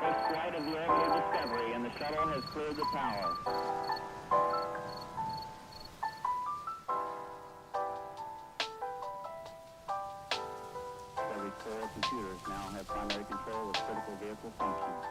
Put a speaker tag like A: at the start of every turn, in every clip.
A: First flight of the orbital Discovery, and the shuttle has cleared the tower. Discovery's 4 computers now have primary control of critical vehicle functions.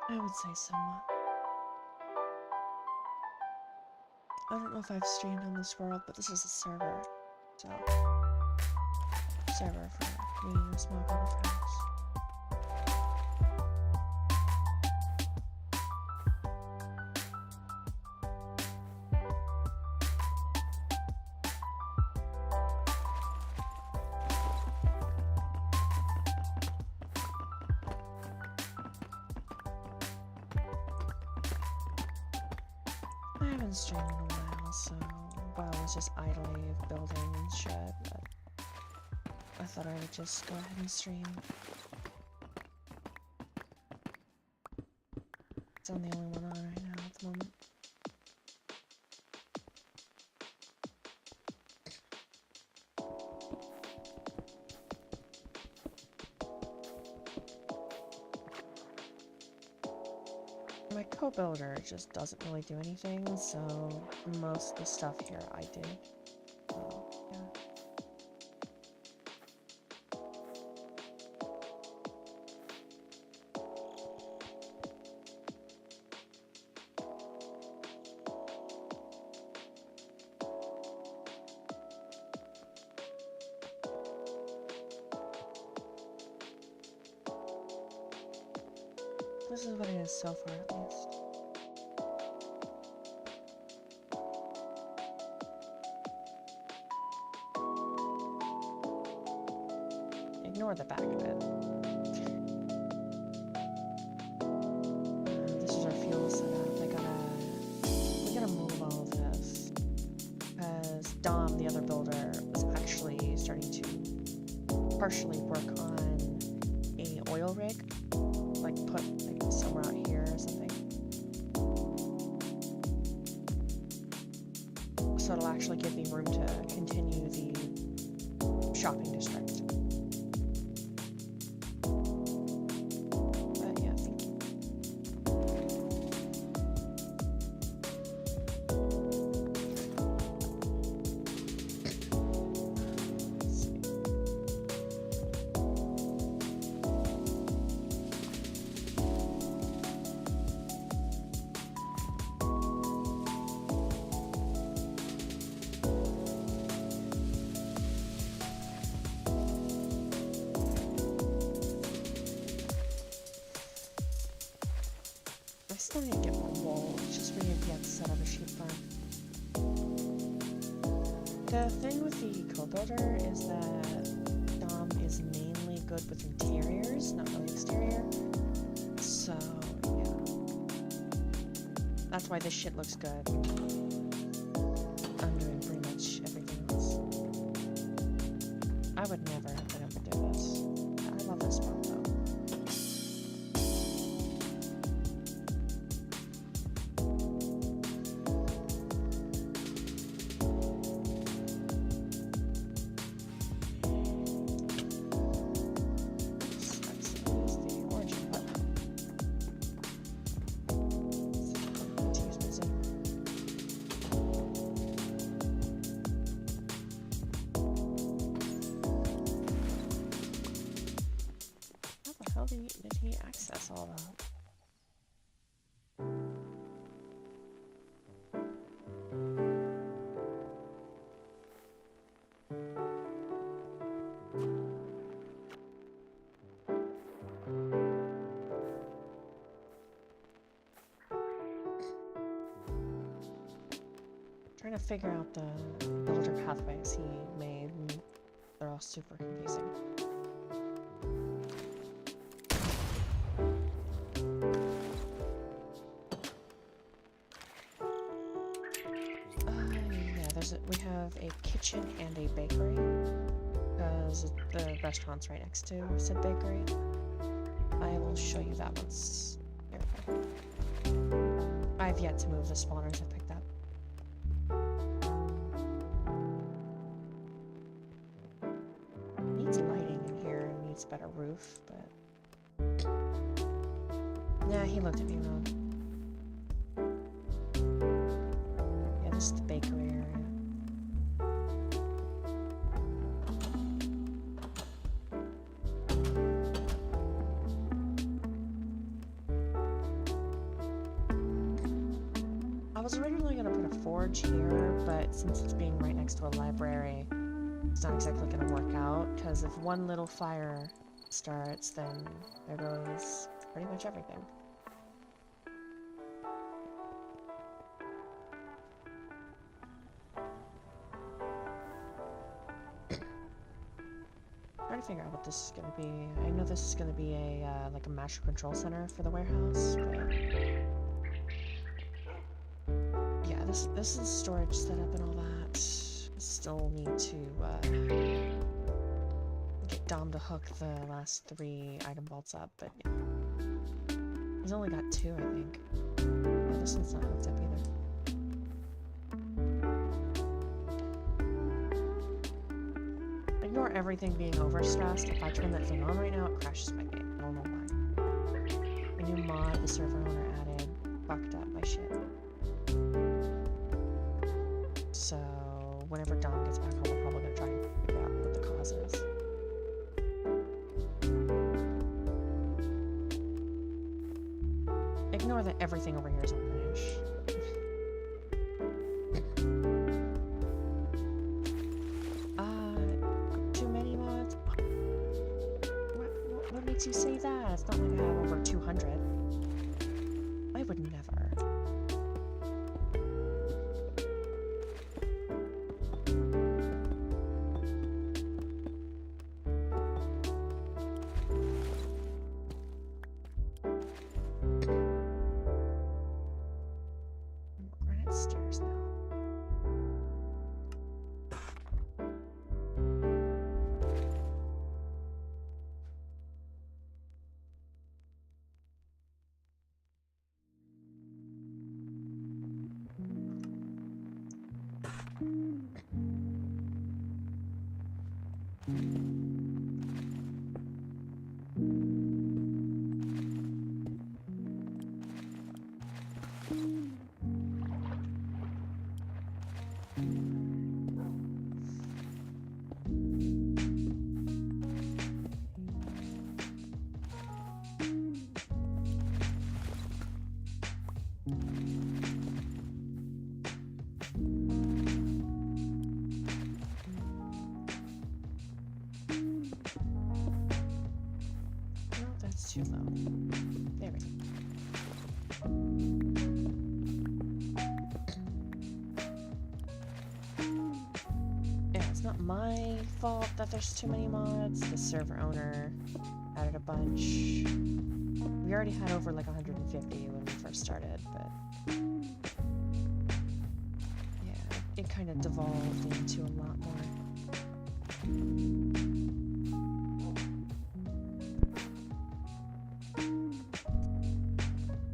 B: I would say somewhat. I don't know if I've streamed on this world, but this is a server. So, server for me and a small group of friends. I haven't streamed in a while, so while I was just idly building and shit, but I thought I would just go ahead and stream. I'm the only one on right now at the moment. My co-builder just doesn't really do anything, so most of the stuff here I do. So, yeah. This is what it is so far, at least. Ignore the back of it. This is our fuel setup. We gotta move all of this. Because Dom, the other builder, was actually starting to partially work on a oil rig. Like put like somewhere out here or something. So it'll actually give me room to continue the shopping district. But yeah, thank you. Let's see. I still need to get more wool. It's just really yet to set up a sheep farm. The thing with the co-builder is that Dom is mainly good with interiors, not really exterior. So, yeah. That's why this shit looks good. I'm doing pretty much everything else. I would never have been able to do this. I love this part though. Did he access all that? Trying to figure out the builder pathways he made, and they're all super confusing. We have a kitchen and a bakery, because the restaurant's right next to said bakery. I will show you that once. Here we go. I've yet to move the spawners I picked up. Needs lighting in here, needs a better roof, but... Nah, he looked at me wrong. Yeah, this is the bakery area. storage here, but since it's being right next to a library, it's not exactly going to work out, because if one little fire starts, then there goes pretty much everything. Trying to figure out what this is going to be. I know this is going to be a like a master control center for the warehouse, but yeah, this is storage setup and all that. Still need to get Dom to hook the last 3 item vaults up, but yeah. He's only got 2, I think. Yeah, this one's not hooked up either. Ignore everything being overstressed. If I turn that thing on right now, it crashes my game. I don't know why. A new mod the server owner added fucked up my shit. So whenever Dom gets back home, we're probably gonna try and figure out what the cause is. Ignore that everything over here is unfinished. Too many mods? What makes you say that? It's not like I have over 200. I would never. Granite stairs now. No, that's too low. There we go. Yeah, it's not my fault that there's too many mods. The server owner added a bunch. We already had over like 150 when we first started, but yeah, it kind of devolved into a lot more.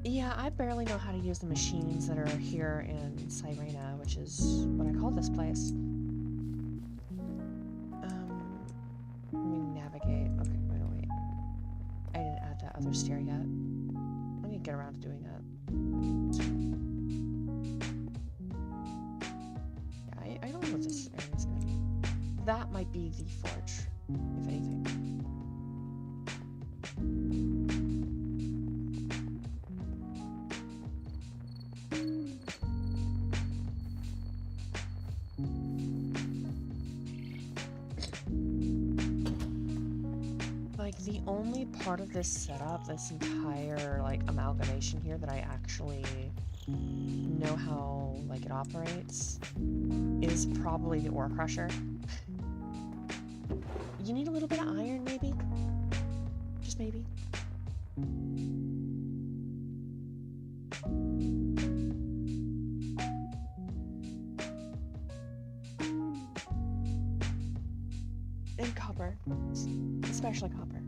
B: Yeah, I barely know how to use the machines that are here in Sirena, which is what I call this place. Let me navigate. Okay, wait. I didn't add that other stair yet. Let me get around to doing that. Yeah, I don't know what this area is going to be. That might be the forge, if anything. Like, the only part of this setup, this entire, like, amalgamation here that I actually know how, like, it operates is probably the ore crusher. You need a little bit of iron, maybe? Just maybe. And copper. Especially copper.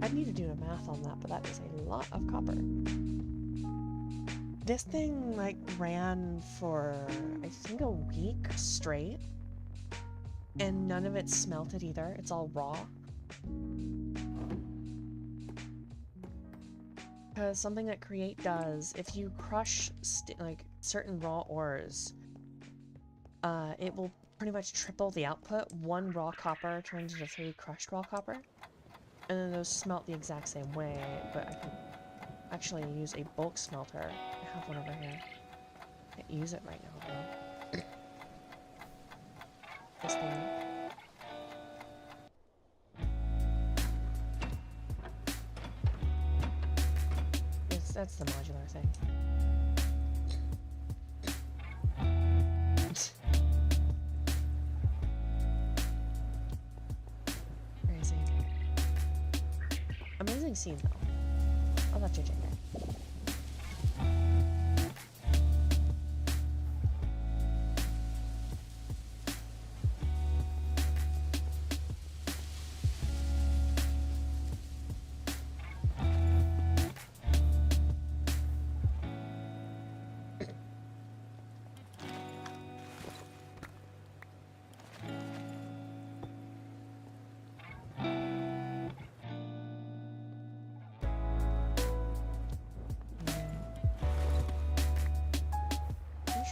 B: I'd need to do the math on that, but that is a lot of copper. This thing, like, ran for, I think, a week straight. And none of it's smelted either. It's all raw. Because something that Create does, if you crush like certain raw ores, it will pretty much triple the output. 1 raw copper turns into 3 crushed raw copper. And then those smelt the exact same way, but I can actually use a bulk smelter. I have one over here. Can't use it right now, though. This thing. That's the modular thing. Crazy. Amazing scene, though. I'll let you check it.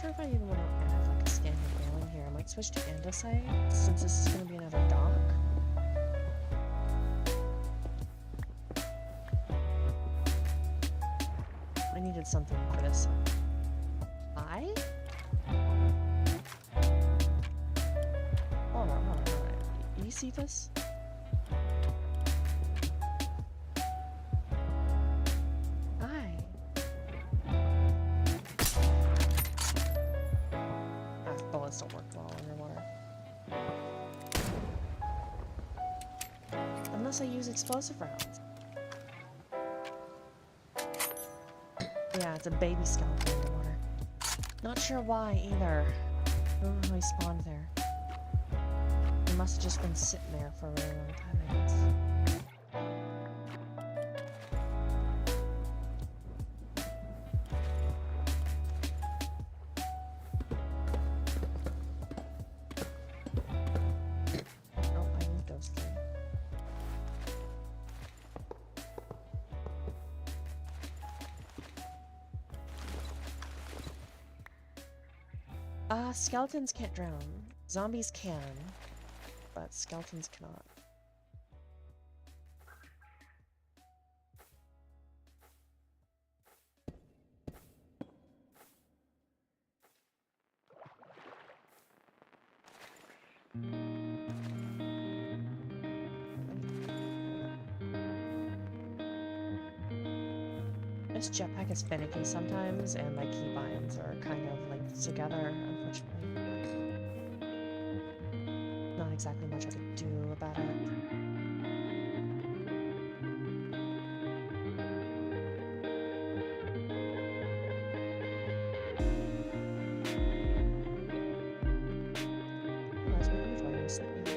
B: Sure if I even want to add like a standard railing here. I might switch to andesite since this is going to be another dock. I needed something for this. Hold on. You see this? Bullets don't work well underwater. Unless I use explosive rounds. Yeah, it's a baby skeleton underwater. Not sure why either. I don't know how he spawned there. He must have just been sitting there for a really long time, I guess. Skeletons can't drown. Zombies can, but skeletons cannot. This jetpack is finicky sometimes, and my keybinds are kind of linked together, unfortunately. Not exactly much I could do about it. Realize my inventory is slightly off.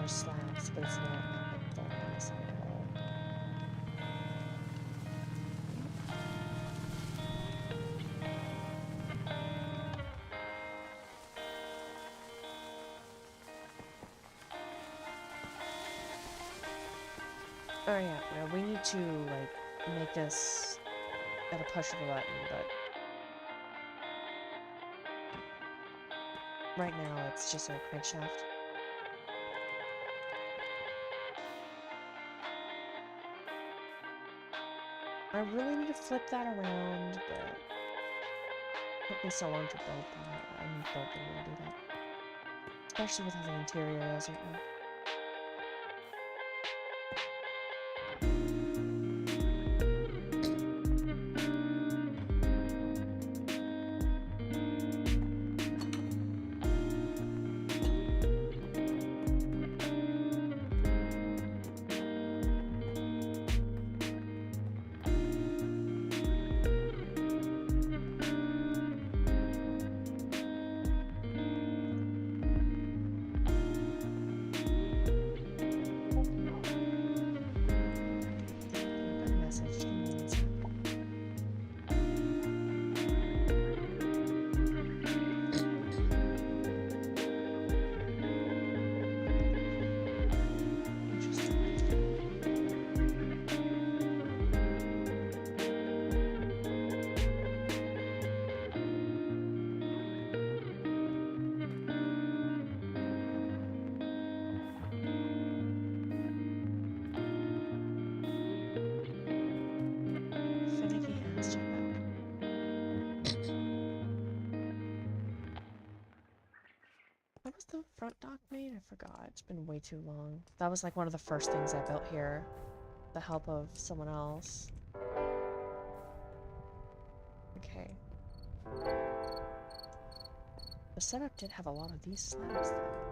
B: Slabs, but it's not very nice at all. Oh yeah, well, we need to like make this at a push of a button, but right now it's just a crankshaft. I really need to flip that around, but it took me so long to build that. I don't think I'm gonna do that. Especially with how the interior is right now. was the front dock made? I forgot. It's been way too long. That was like one of the first things I built here. The help of someone else. Okay. The setup did have a lot of these slabs though.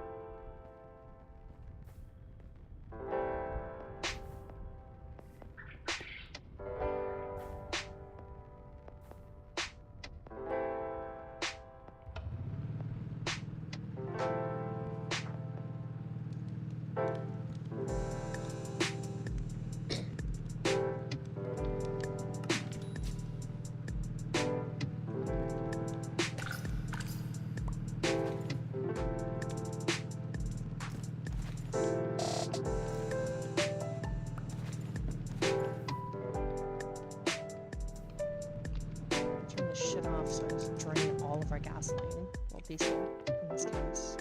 B: Turn this shit off so it doesn't drain all of our gasoline. Well, diesel in this case.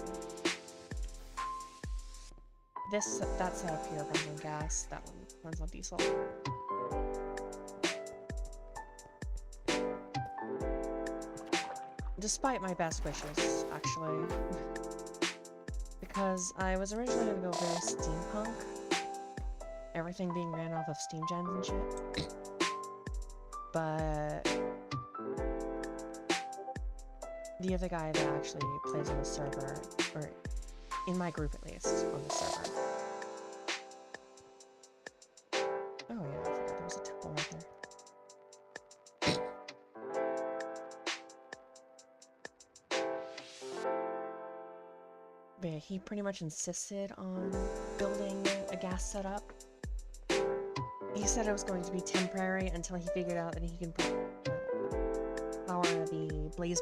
B: That setup here runs on gas. That one runs on diesel. Despite my best wishes, actually. Because I was originally gonna go very steampunk. Everything being ran off of steam gens and shit. But the other guy that actually plays on the server, or in my group at least, on the server. Oh yeah, I forgot there was a temple right there. But yeah, he pretty much insisted on building a gas setup. He said it was going to be temporary until he figured out that he can power the blaze